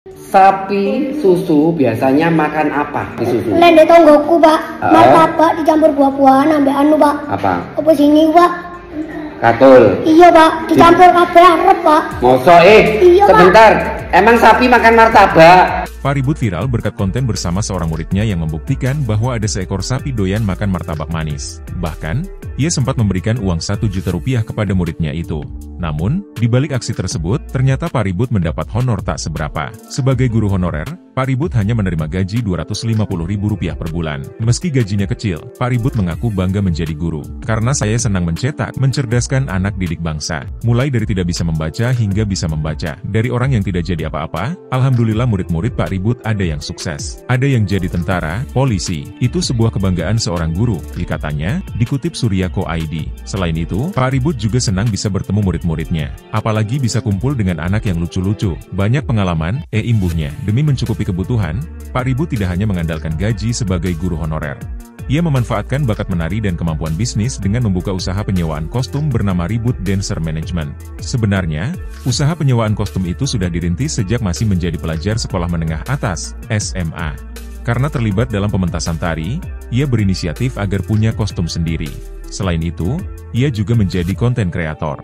Sapi susu biasanya makan apa di susu? Lende tonggoku, Pak. Martabak dicampur buah-buahan ambek anu, Pak. Apa? Apa sini, Pak? Katul. Iya, Pak. Dicampur kabeh arep, Pak. Mosok Iya, sebentar. Emang sapi makan martabak? Pak Ribut viral berkat konten bersama seorang muridnya yang membuktikan bahwa ada seekor sapi doyan makan martabak manis. Bahkan, ia sempat memberikan uang 1 juta rupiah kepada muridnya itu. Namun, di balik aksi tersebut, ternyata Pak Ribut mendapat honor tak seberapa. Sebagai guru honorer, Pak Ribut hanya menerima gaji Rp250.000 per bulan. Meski gajinya kecil, Pak Ribut mengaku bangga menjadi guru. Karena saya senang mencetak, mencerdaskan anak didik bangsa. Mulai dari tidak bisa membaca hingga bisa membaca. Dari orang yang tidak jadi apa-apa, alhamdulillah murid-murid Pak Ribut ada yang sukses. Ada yang jadi tentara, polisi. Itu sebuah kebanggaan seorang guru, katanya, dikutip Suryako ID. Selain itu, Pak Ribut juga senang bisa bertemu murid-muridnya. Apalagi bisa kumpul dengan anak yang lucu-lucu. Banyak pengalaman, imbuhnya. Demi mencukupi kebutuhan, Pak Ribut tidak hanya mengandalkan gaji sebagai guru honorer. Ia memanfaatkan bakat menari dan kemampuan bisnis dengan membuka usaha penyewaan kostum bernama Ribut Dancer Management. Sebenarnya, usaha penyewaan kostum itu sudah dirintis sejak masih menjadi pelajar sekolah menengah atas, SMA. Karena terlibat dalam pementasan tari, ia berinisiatif agar punya kostum sendiri. Selain itu, ia juga menjadi konten kreator.